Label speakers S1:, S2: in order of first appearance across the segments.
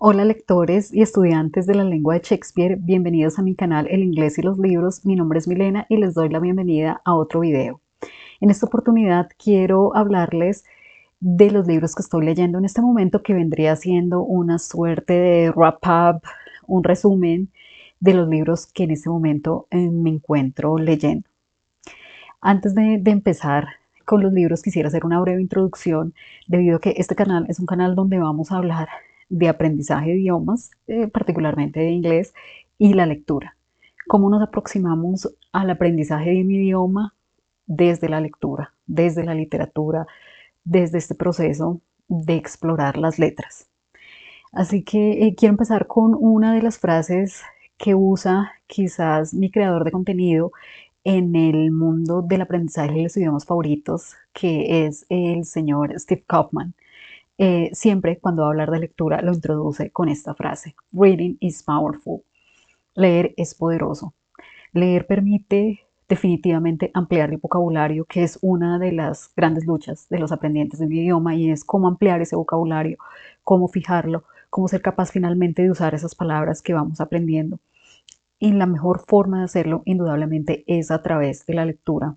S1: Hola lectores y estudiantes de la lengua de Shakespeare, bienvenidos a mi canal El Inglés y los Libros. Mi nombre es Milena y les doy la bienvenida a otro video. En esta oportunidad quiero hablarles de los libros que estoy leyendo en este momento, que vendría siendo una suerte de wrap-up, un resumen de los libros que en este momento me encuentro leyendo. Antes de empezar con los libros, quisiera hacer una breve introducción, debido a que este canal es un canal donde vamos a hablar de aprendizaje de idiomas, particularmente de inglés, y la lectura. ¿Cómo nos aproximamos al aprendizaje de un idioma desde la lectura, desde la literatura, desde este proceso de explorar las letras? Así que quiero empezar con una de las frases que usa quizás mi creador de contenido en el mundo del aprendizaje de los idiomas favoritos, que es el señor Steve Kaufman. Siempre cuando va a hablar de lectura lo introduce con esta frase: Reading is powerful. Leer es poderoso. Leer permite definitivamente ampliar el vocabulario, que es una de las grandes luchas de los aprendientes de un idioma, y es cómo ampliar ese vocabulario, cómo fijarlo, cómo ser capaz finalmente de usar esas palabras que vamos aprendiendo. Y la mejor forma de hacerlo, indudablemente, es a través de la lectura.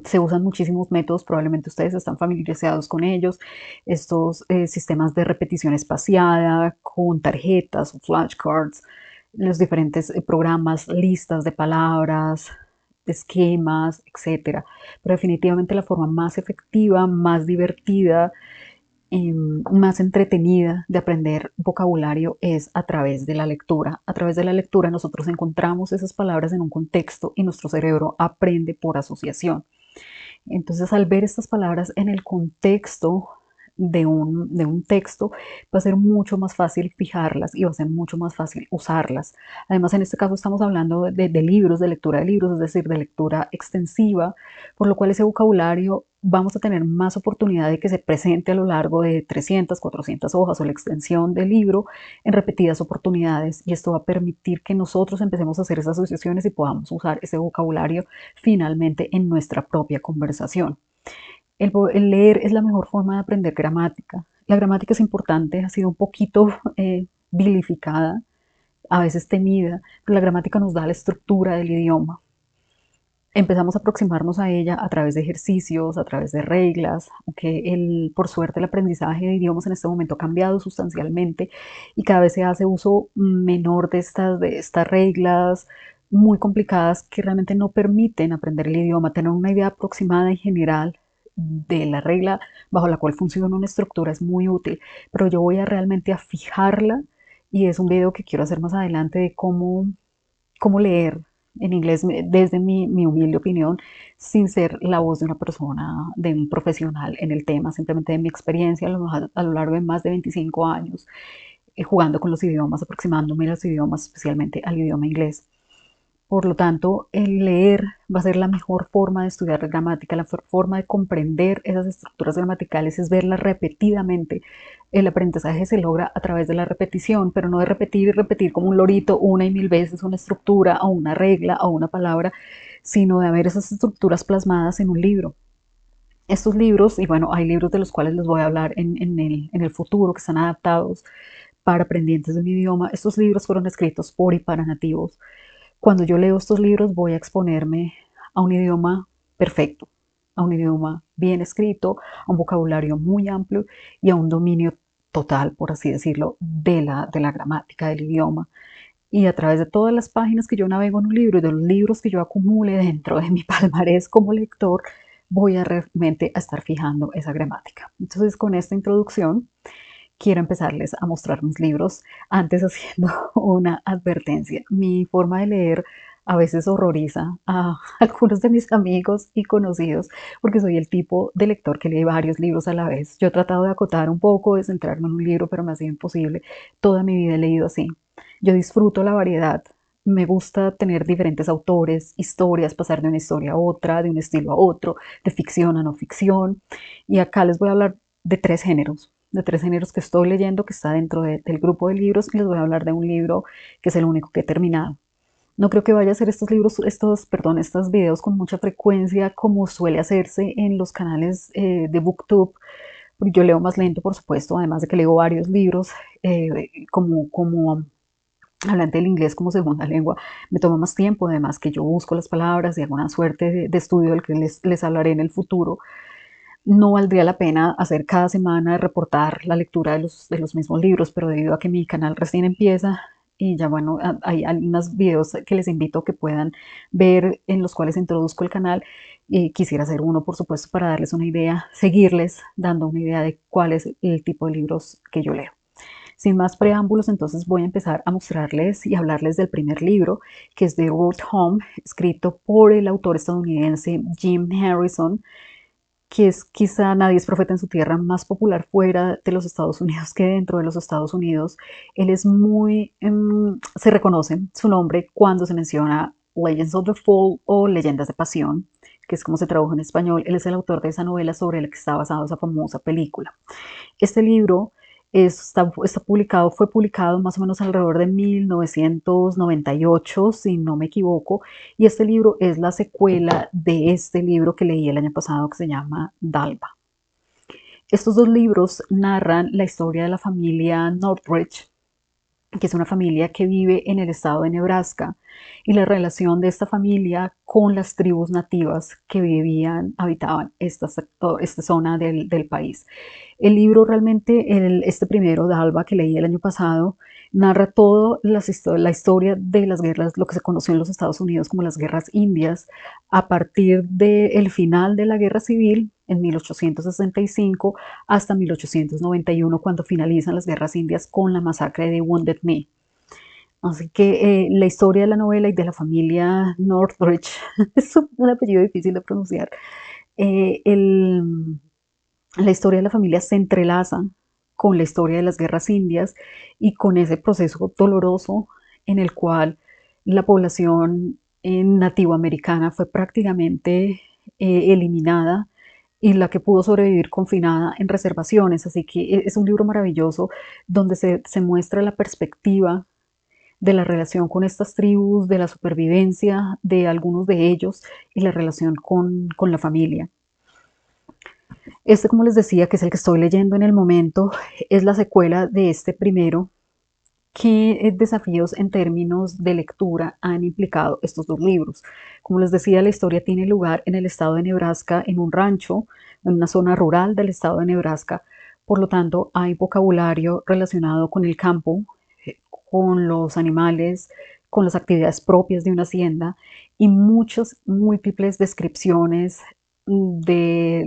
S1: Se usan muchísimos métodos, probablemente ustedes están familiarizados con ellos, estos sistemas de repetición espaciada, con tarjetas o flashcards, los diferentes programas, listas de palabras, esquemas, etcétera. Pero definitivamente la forma más efectiva, más divertida, más entretenida de aprender vocabulario es a través de la lectura. A través de la lectura nosotros encontramos esas palabras en un contexto y nuestro cerebro aprende por asociación. Entonces, al ver estas palabras en el contexto de un texto, va a ser mucho más fácil fijarlas y va a ser mucho más fácil usarlas. Además, en este caso estamos hablando de libros, de lectura de libros, es decir, de lectura extensiva, por lo cual ese vocabulario vamos a tener más oportunidad de que se presente a lo largo de 300, 400 hojas o la extensión del libro en repetidas oportunidades, y esto va a permitir que nosotros empecemos a hacer esas asociaciones y podamos usar ese vocabulario finalmente en nuestra propia conversación. El leer es la mejor forma de aprender gramática. La gramática es importante, ha sido un poquito vilificada, a veces temida, pero la gramática nos da la estructura del idioma. Empezamos a aproximarnos a ella a través de ejercicios, a través de reglas, aunque por suerte el aprendizaje de idiomas en este momento ha cambiado sustancialmente y cada vez se hace uso menor de estas reglas muy complicadas que realmente no permiten aprender el idioma. Tener una idea aproximada y general de la regla bajo la cual funciona una estructura es muy útil, pero yo voy a realmente a fijarla, y es un video que quiero hacer más adelante de cómo leer en inglés desde mi humilde opinión, sin ser la voz de una persona, de un profesional en el tema, simplemente de mi experiencia a lo largo de más de 25 años jugando con los idiomas, aproximándome a los idiomas, especialmente al idioma inglés. Por lo tanto, el leer va a ser la mejor forma de estudiar la gramática, la mejor forma de comprender esas estructuras gramaticales es verlas repetidamente. El aprendizaje se logra a través de la repetición, pero no de repetir y repetir como un lorito una y mil veces una estructura o una regla o una palabra, sino de ver esas estructuras plasmadas en un libro. Estos libros, y bueno, hay libros de los cuales les voy a hablar en el futuro, que están adaptados para aprendientes de un idioma. Estos libros fueron escritos por y para nativos. Cuando yo leo estos libros voy a exponerme a un idioma perfecto, a un idioma bien escrito, a un vocabulario muy amplio y a un dominio total, por así decirlo, de la gramática del idioma. Y a través de todas las páginas que yo navego en un libro y de los libros que yo acumule dentro de mi palmarés como lector, voy a realmente a estar fijando esa gramática. Entonces, con esta introducción, quiero empezarles a mostrar mis libros, antes haciendo una advertencia. Mi forma de leer a veces horroriza a algunos de mis amigos y conocidos, porque soy el tipo de lector que lee varios libros a la vez. Yo he tratado de acotar un poco, de centrarme en un libro, pero me ha sido imposible. Toda mi vida he leído así. Yo disfruto la variedad. Me gusta tener diferentes autores, historias, pasar de una historia a otra, de un estilo a otro, de ficción a no ficción. Y acá les voy a hablar de tres géneros que estoy leyendo, que está dentro del grupo de libros, y les voy a hablar de un libro que es el único que he terminado. No creo que vaya a hacer estos videos con mucha frecuencia como suele hacerse en los canales de BookTube, porque yo leo más lento, por supuesto, además de que leo varios libros, como hablante del inglés como segunda lengua, me toma más tiempo, además que yo busco las palabras y hago una suerte de estudio del que les hablaré en el futuro. No valdría la pena hacer cada semana reportar la lectura de los mismos libros, pero debido a que mi canal recién empieza y ya bueno, hay algunos videos que les invito a que puedan ver en los cuales introduzco el canal y quisiera hacer uno, por supuesto, para darles una idea, seguirles dando una idea de cuál es el tipo de libros que yo leo. Sin más preámbulos, entonces voy a empezar a mostrarles y hablarles del primer libro, que es The Road Home, escrito por el autor estadounidense Jim Harrison, que es quizá Nadie es profeta en su tierra más popular fuera de los Estados Unidos que dentro de los Estados Unidos. Él es muy, se reconoce su nombre cuando se menciona Legends of the Fall o Leyendas de Pasión, que es como se tradujo en español. Él es el autor de esa novela sobre la que está basada esa famosa película. Este libro está publicado, fue publicado más o menos alrededor de 1998, si no me equivoco, y este libro es la secuela de este libro que leí el año pasado que se llama Dalva. Estos dos libros narran la historia de la familia Northridge, que es una familia que vive en el estado de Nebraska, y la relación de esta familia con las tribus nativas que habitaban esta zona del país. El libro realmente, este primero, Dalva, que leí el año pasado, narra toda la historia de las guerras, lo que se conoció en los Estados Unidos como las guerras indias, a partir del final de la guerra civil en 1865 hasta 1891, cuando finalizan las guerras indias con la masacre de Wounded Knee. Así que la historia de la novela y de la familia Northridge es un apellido difícil de pronunciar. Eh, el, la historia de la familia se entrelaza con la historia de las guerras indias y con ese proceso doloroso en el cual la población nativoamericana fue prácticamente eliminada y la que pudo sobrevivir confinada en reservaciones. Así que es un libro maravilloso donde se muestra la perspectiva de la relación con estas tribus, de la supervivencia de algunos de ellos y la relación con la familia. Este, como les decía, que es el que estoy leyendo en el momento, es la secuela de este primero. ¿Qué desafíos en términos de lectura han implicado estos dos libros? Como les decía, la historia tiene lugar en el estado de Nebraska, en un rancho, en una zona rural del estado de Nebraska. Por lo tanto, hay vocabulario relacionado con el campo, con los animales, con las actividades propias de una hacienda y muchas múltiples descripciones de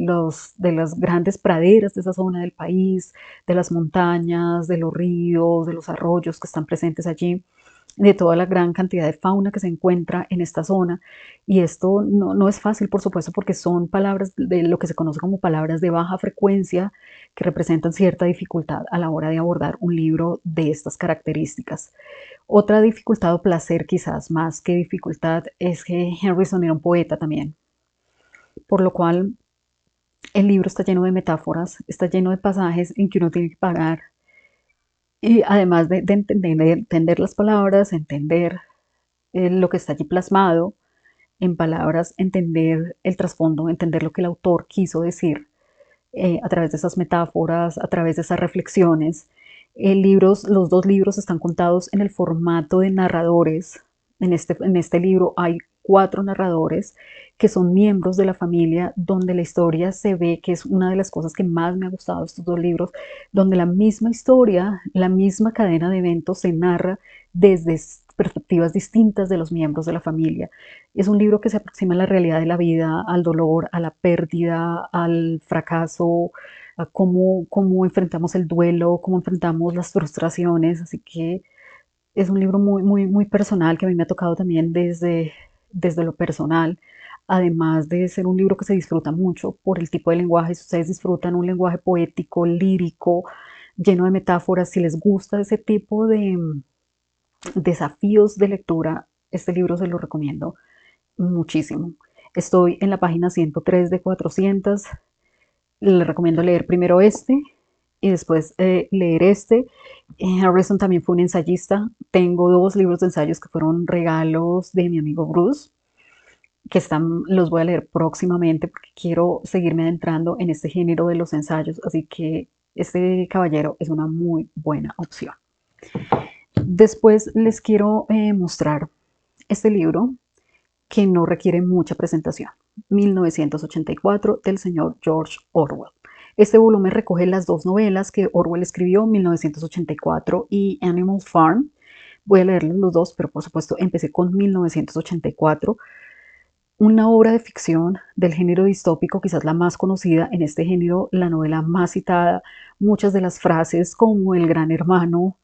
S1: las grandes praderas de esa zona del país, de las montañas, de los ríos, de los arroyos que están presentes allí, de toda la gran cantidad de fauna que se encuentra en esta zona. Y esto no es fácil, por supuesto, porque son palabras de lo que se conoce como palabras de baja frecuencia que representan cierta dificultad a la hora de abordar un libro de estas características. Otra dificultad o placer quizás más que dificultad es que Harrison era un poeta también, por lo cual el libro está lleno de metáforas, está lleno de pasajes en que uno tiene que parar y además de entender las palabras, entender lo que está allí plasmado en palabras, entender el trasfondo, entender lo que el autor quiso decir a través de esas metáforas, a través de esas reflexiones. Los dos libros están contados en el formato de narradores. En este libro hay 4 narradores que son miembros de la familia, donde la historia se ve, que es una de las cosas que más me ha gustado de estos dos libros, donde la misma historia, la misma cadena de eventos se narra desde perspectivas distintas de los miembros de la familia. Es un libro que se aproxima a la realidad de la vida, al dolor, a la pérdida, al fracaso, a cómo enfrentamos el duelo, cómo enfrentamos las frustraciones. Así que es un libro muy personal que a mí me ha tocado también desde lo personal. Además de ser un libro que se disfruta mucho por el tipo de lenguaje, si ustedes disfrutan un lenguaje poético, lírico, lleno de metáforas, si les gusta ese tipo de desafíos de lectura, este libro se lo recomiendo muchísimo. Estoy en la página 103 de 400. Le recomiendo leer primero este y después leer este. Harrison también fue un ensayista. Tengo 2 libros de ensayos que fueron regalos de mi amigo Bruce. los voy a leer próximamente porque quiero seguirme adentrando en este género de los ensayos, así que este caballero es una muy buena opción. Después les quiero mostrar este libro que no requiere mucha presentación, 1984 del señor George Orwell. Este volumen recoge las dos novelas que Orwell escribió, 1984 y Animal Farm. Voy a leerles los dos, pero por supuesto empecé con 1984, una obra de ficción del género distópico, quizás la más conocida en este género, la novela más citada. Muchas de las frases como el gran hermano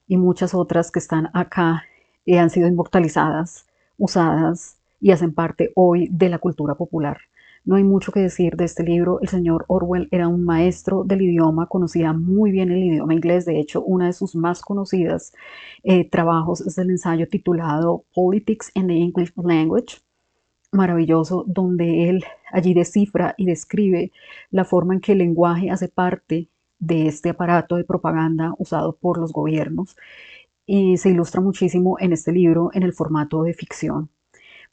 S1: y muchas otras que están acá han sido inmortalizadas, usadas y hacen parte hoy de la cultura popular. No hay mucho que decir de este libro. El señor Orwell era un maestro del idioma, conocía muy bien el idioma inglés. De hecho, una de sus más conocidas trabajos es el ensayo titulado Politics in the English Language, maravilloso, donde él allí descifra y describe la forma en que el lenguaje hace parte de este aparato de propaganda usado por los gobiernos, y se ilustra muchísimo en este libro en el formato de ficción.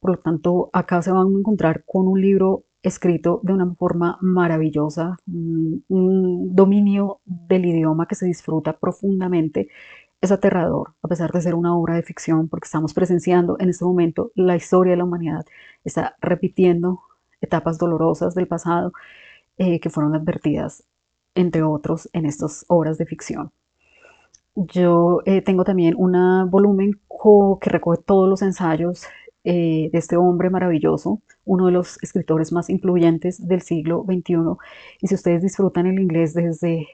S1: Por lo tanto, acá se van a encontrar con un libro escrito de una forma maravillosa, un dominio del idioma que se disfruta profundamente. Es aterrador, a pesar de ser una obra de ficción, porque estamos presenciando en este momento la historia de la humanidad. Está repitiendo etapas dolorosas del pasado que fueron advertidas, entre otros, en estas obras de ficción. Yo tengo también un volumen que recoge todos los ensayos de este hombre maravilloso, uno de los escritores más influyentes del siglo XXI. Y si ustedes disfrutan el inglés desde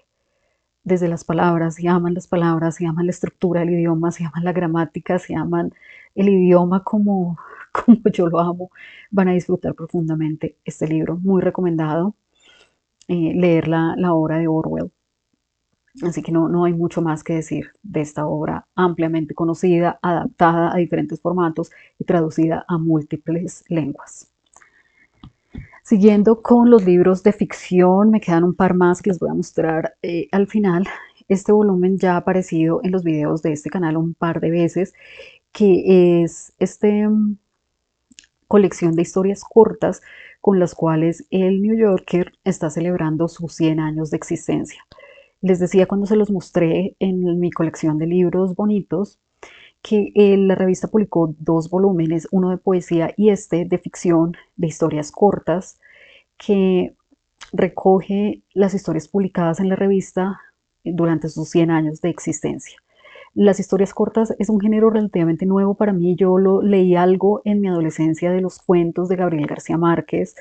S1: las palabras, si aman las palabras, si aman la estructura del idioma, si aman la gramática, si aman el idioma como, como yo lo amo, van a disfrutar profundamente este libro. Muy recomendado leer la obra de Orwell. Así que no hay mucho más que decir de esta obra ampliamente conocida, adaptada a diferentes formatos y traducida a múltiples lenguas. Siguiendo con los libros de ficción, me quedan un par más que les voy a mostrar al final. Este volumen ya ha aparecido en los videos de este canal un par de veces, que es esta colección de historias cortas con las cuales el New Yorker está celebrando sus 100 años de existencia. Les decía cuando se los mostré en mi colección de libros bonitos que la revista publicó dos volúmenes, uno de poesía y este de ficción, de historias cortas, que recoge las historias publicadas en la revista durante sus 100 años de existencia. Las historias cortas es un género relativamente nuevo para mí. Yo lo leí algo en mi adolescencia de los cuentos de Gabriel García Márquez,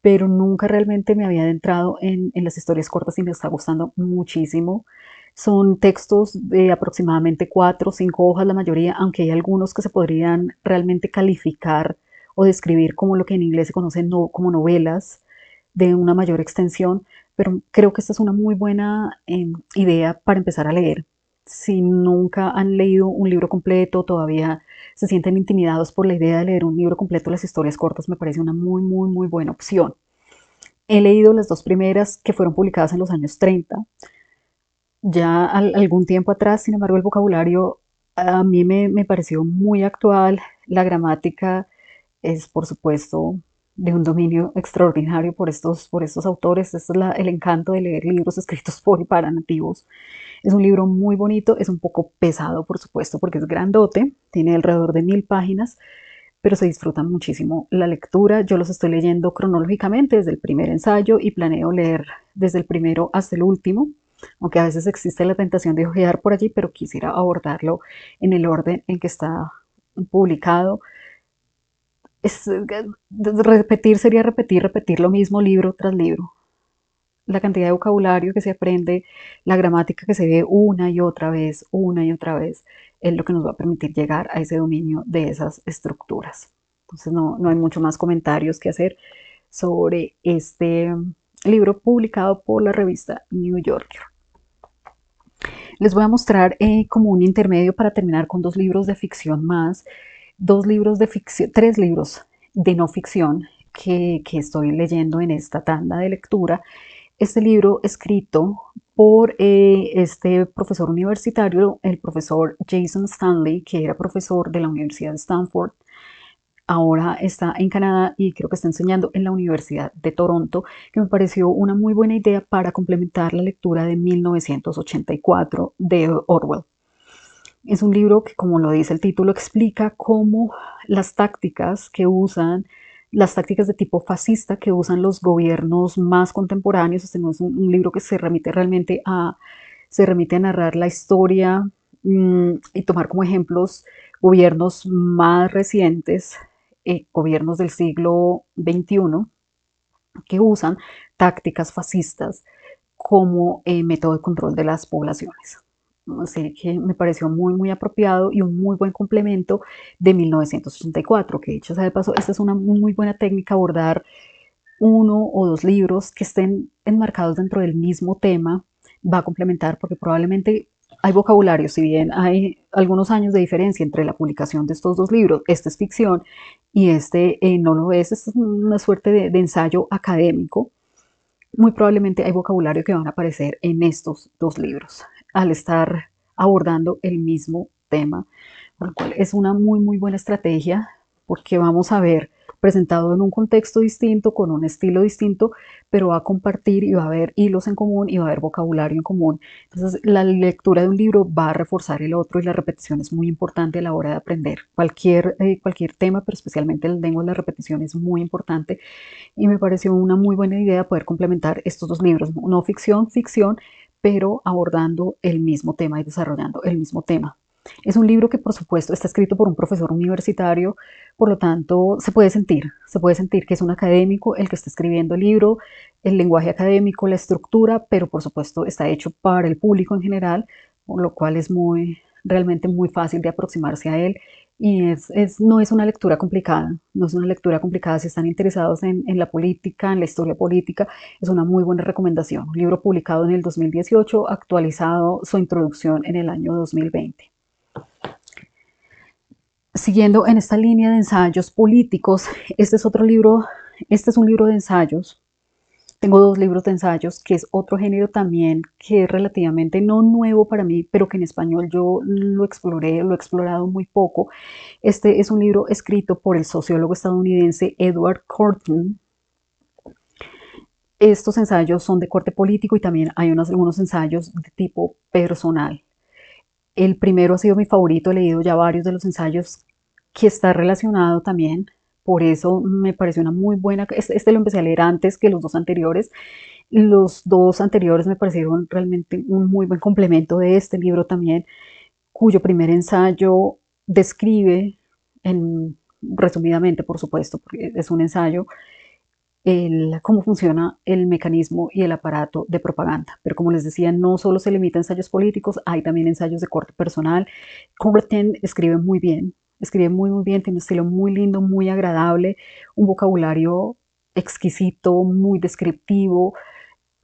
S1: pero nunca realmente me había adentrado en las historias cortas y me está gustando muchísimo. Son textos de aproximadamente 4 o 5 hojas la mayoría, aunque hay algunos que se podrían realmente calificar o describir como lo que en inglés se conoce como novelas de una mayor extensión, pero creo que esta es una muy buena idea para empezar a leer. Si nunca han leído un libro completo, todavía se sienten intimidados por la idea de leer un libro completo, las historias cortas me parece una muy buena opción. He leído las dos primeras que fueron publicadas en los años 30, ya algún tiempo atrás. Sin embargo, el vocabulario a mí me pareció muy actual. La gramática es, por supuesto, de un dominio extraordinario por estos autores. Este es el encanto de leer libros escritos por y para nativos. Es un libro muy bonito, es un poco pesado, por supuesto, porque es grandote, tiene alrededor de 1000 páginas, pero se disfruta muchísimo la lectura. Yo los estoy leyendo cronológicamente desde el primer ensayo y planeo leer desde el primero hasta el último, aunque a veces existe la tentación de ojear por allí, pero quisiera abordarlo en el orden en que está publicado. Repetir sería repetir lo mismo libro tras libro. La cantidad de vocabulario que se aprende, la gramática que se ve una y otra vez, es lo que nos va a permitir llegar a ese dominio de esas estructuras. Entonces no hay mucho más comentarios que hacer sobre este libro publicado por la revista New Yorker. Les voy a mostrar como un intermedio para terminar con dos libros de ficción más, tres libros de no ficción que estoy leyendo en esta tanda de lectura. Este libro escrito por este profesor universitario, el profesor Jason Stanley, que era profesor de la Universidad de Stanford, ahora está en Canadá y creo que está enseñando en la Universidad de Toronto, que me pareció una muy buena idea para complementar la lectura de 1984 de Orwell. Es un libro que, como lo dice el título, explica cómo las tácticas que usan, las tácticas de tipo fascista que usan los gobiernos más contemporáneos. Este no es un libro que se remite a narrar la historia y tomar como ejemplos gobiernos más recientes, gobiernos del siglo XXI, que usan tácticas fascistas como método de control de las poblaciones. Así que me pareció muy, muy apropiado y un muy buen complemento de 1984, que dicho sea de paso, esta es una muy buena técnica, abordar uno o dos libros que estén enmarcados dentro del mismo tema, va a complementar porque probablemente hay vocabulario, si bien hay algunos años de diferencia entre la publicación de estos dos libros, este es ficción y este no lo es, es una suerte de ensayo académico, muy probablemente hay vocabulario que van a aparecer en estos dos libros al estar abordando el mismo tema, por lo cual es una muy, muy buena estrategia porque vamos a ver presentado en un contexto distinto, con un estilo distinto, pero va a compartir y va a haber hilos en común y va a haber vocabulario en común. Entonces, la lectura de un libro va a reforzar el otro y la repetición es muy importante a la hora de aprender cualquier tema, pero especialmente el lengua, la repetición es muy importante y me pareció una muy buena idea poder complementar estos dos libros, no ficción, ficción, pero abordando el mismo tema y desarrollando el mismo tema. Es un libro que por supuesto está escrito por un profesor universitario, por lo tanto se puede sentir que es un académico el que está escribiendo el libro, el lenguaje académico, la estructura, pero por supuesto está hecho para el público en general, por lo cual es realmente muy fácil de aproximarse a él y no es una lectura complicada, no es una lectura complicada si están interesados en la política, en la historia política, es una muy buena recomendación. Un libro publicado en el 2018, actualizado su introducción en el año 2020. Siguiendo en esta línea de ensayos políticos, este es otro libro, este es un libro de ensayos. Tengo dos libros de ensayos, que es otro género también que es relativamente no nuevo para mí, pero que en español yo lo exploré, lo he explorado muy poco. Este es un libro escrito por el sociólogo estadounidense Edward Corton. Estos ensayos son de corte político y también hay algunos ensayos de tipo personal. El primero ha sido mi favorito, he leído ya varios de los ensayos que está relacionado también, por eso me pareció una muy buena, este lo empecé a leer antes que los dos anteriores. Los dos anteriores me parecieron realmente un muy buen complemento de este libro también, cuyo primer ensayo describe, resumidamente por supuesto, porque es un ensayo, cómo funciona el mecanismo y el aparato de propaganda. Pero como les decía, no solo se limita a ensayos políticos, hay también ensayos de corte personal. Coubertin escribe muy, muy bien, tiene un estilo muy lindo, muy agradable, un vocabulario exquisito, muy descriptivo,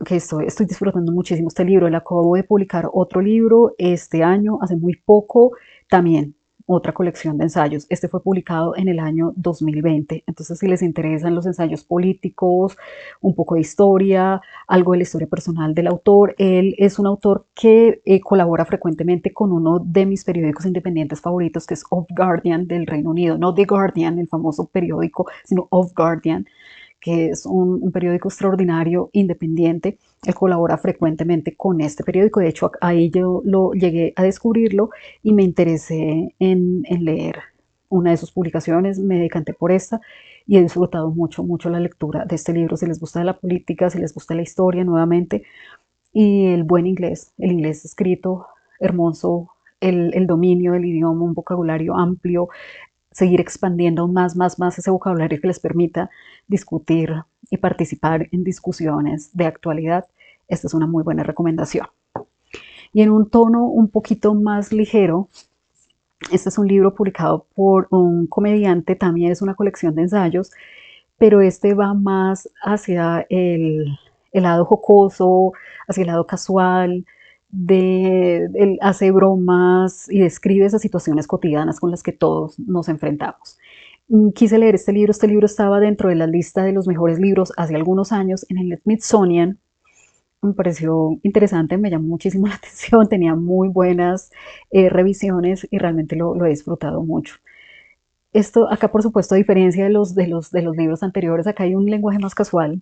S1: que estoy disfrutando muchísimo este libro. Él acabo de publicar otro libro este año, hace muy poco, también otra colección de ensayos. Este fue publicado en el año 2020. Entonces, si les interesan los ensayos políticos, un poco de historia, algo de la historia personal del autor, él es un autor que colabora frecuentemente con uno de mis periódicos independientes favoritos, que es Of Guardian del Reino Unido. No The Guardian, el famoso periódico, sino Of Guardian, que es un periódico extraordinario, independiente. Él colabora frecuentemente con este periódico. De hecho, ahí yo lo llegué a descubrirlo y me interesé en leer una de sus publicaciones. Me decanté por esta y he disfrutado mucho, mucho la lectura de este libro. Si les gusta la política, si les gusta la historia, nuevamente, y el buen inglés, el inglés escrito, hermoso, el dominio del idioma, un vocabulario amplio, seguir expandiendo aún más ese vocabulario que les permita discutir y participar en discusiones de actualidad. Esta es una muy buena recomendación. Y en un tono un poquito más ligero, este es un libro publicado por un comediante, también es una colección de ensayos, pero este va más hacia el lado jocoso, hacia el lado casual, él hace bromas y describe esas situaciones cotidianas con las que todos nos enfrentamos. Quise leer este libro estaba dentro de la lista de los mejores libros hace algunos años en el Smithsonian. Me pareció interesante, me llamó muchísimo la atención, tenía muy buenas revisiones y realmente lo he disfrutado mucho. Esto acá, por supuesto, a diferencia de los libros anteriores, acá hay un lenguaje más casual,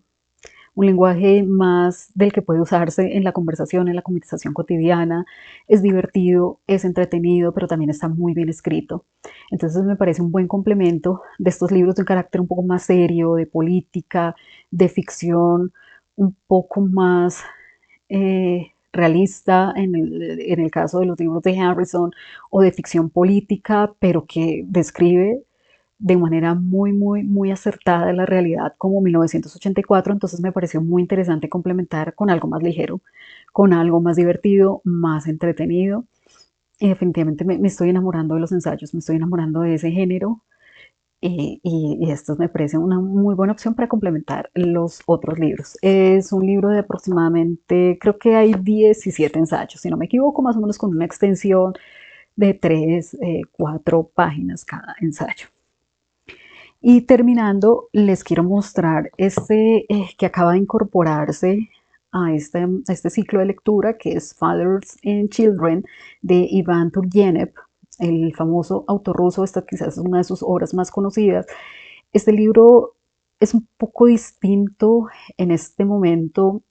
S1: un lenguaje más del que puede usarse en la conversación cotidiana. Es divertido, es entretenido, pero también está muy bien escrito. Entonces me parece un buen complemento de estos libros de un carácter un poco más serio, de política, de ficción, un poco más realista en el caso de los libros de Harrison, o de ficción política, pero que describe de manera muy, muy, muy acertada la realidad como 1984. Entonces me pareció muy interesante complementar con algo más ligero, con algo más divertido, más entretenido. Y definitivamente me estoy enamorando de los ensayos, me estoy enamorando de ese género, y esto me parece una muy buena opción para complementar los otros libros. Es un libro de aproximadamente, creo que hay 17 ensayos, si no me equivoco, más o menos con una extensión de 3, 4 páginas cada ensayo. Y terminando, les quiero mostrar que acaba de incorporarse a este ciclo de lectura, que es Fathers and Children, de Iván Turgenev, el famoso autor ruso. Esta quizás es una de sus obras más conocidas. Este libro es un poco distinto en este momento,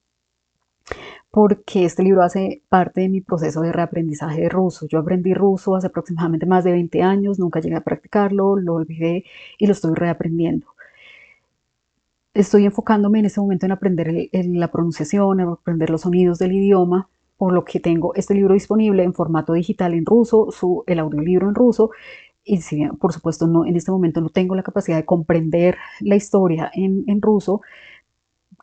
S1: porque este libro hace parte de mi proceso de reaprendizaje de ruso. Yo aprendí ruso hace aproximadamente más de 20 años, nunca llegué a practicarlo, lo olvidé y lo estoy reaprendiendo. Estoy enfocándome en este momento en aprender la pronunciación, en aprender los sonidos del idioma, por lo que tengo este libro disponible en formato digital en ruso, el audiolibro en ruso. Y si, por supuesto, no, en este momento no tengo la capacidad de comprender la historia en ruso,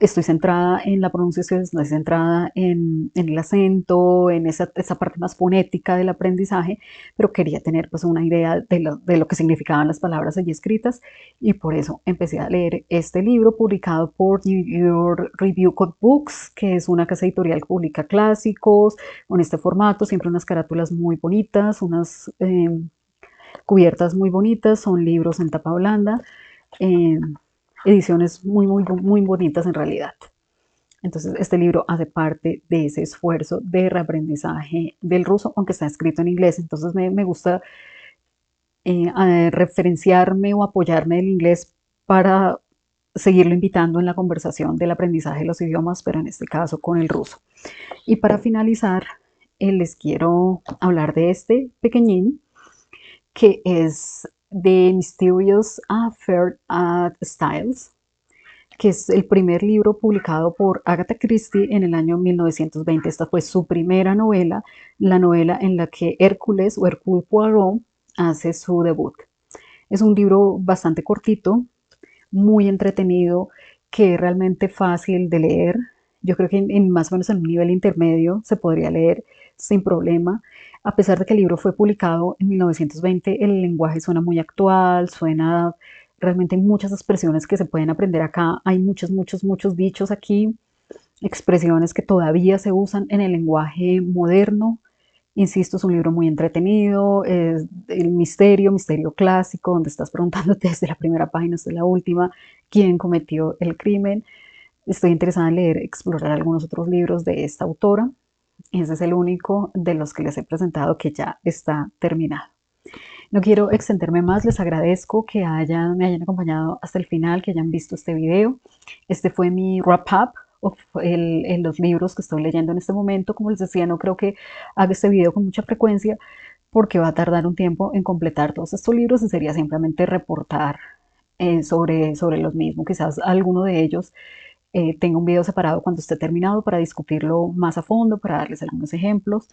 S1: estoy centrada en la pronunciación, estoy centrada en el acento, en esa parte más fonética del aprendizaje, pero quería tener pues una idea de lo que significaban las palabras allí escritas, y por eso empecé a leer este libro publicado por New York Review of Books, que es una casa editorial que publica clásicos con este formato, siempre unas carátulas muy bonitas, unas cubiertas muy bonitas, son libros en tapa blanda. Eh, Ediciones muy, muy, muy bonitas en realidad. Entonces, este libro hace parte de ese esfuerzo de reaprendizaje del ruso, aunque está escrito en inglés. Entonces, me gusta referenciarme o apoyarme del inglés para seguirlo invitando en la conversación del aprendizaje de los idiomas, pero en este caso con el ruso. Y para finalizar, les quiero hablar de este pequeñín, que es The Mysterious Affair at Styles, que es el primer libro publicado por Agatha Christie en el año 1920. Esta fue su primera novela, la novela en la que Hércules o Hercule Poirot hace su debut. Es un libro bastante cortito, muy entretenido, que es realmente fácil de leer. Yo creo que más o menos en un nivel intermedio se podría leer sin problema. A pesar de que el libro fue publicado en 1920, el lenguaje suena muy actual, suena realmente muchas expresiones que se pueden aprender acá. Hay muchos, muchos, muchos dichos aquí, expresiones que todavía se usan en el lenguaje moderno. Insisto, es un libro muy entretenido, es el misterio clásico, donde estás preguntándote desde la primera página hasta la última quién cometió el crimen. Estoy interesada en leer, explorar algunos otros libros de esta autora. Ese es el único de los que les he presentado que ya está terminado. No quiero extenderme más, les agradezco que me hayan acompañado hasta el final, que hayan visto este video. Este fue mi wrap up en los libros que estoy leyendo en este momento. Como les decía, no creo que haga este video con mucha frecuencia, porque va a tardar un tiempo en completar todos estos libros y sería simplemente reportar sobre los mismos. Quizás alguno de ellos tenga un video separado cuando esté terminado para discutirlo más a fondo, para darles algunos ejemplos.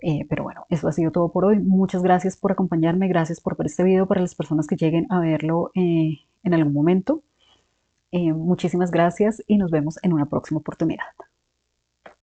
S1: Pero bueno, eso ha sido todo por hoy. Muchas gracias por acompañarme, gracias por ver este video para las personas que lleguen a verlo en algún momento. Muchísimas gracias y nos vemos en una próxima oportunidad.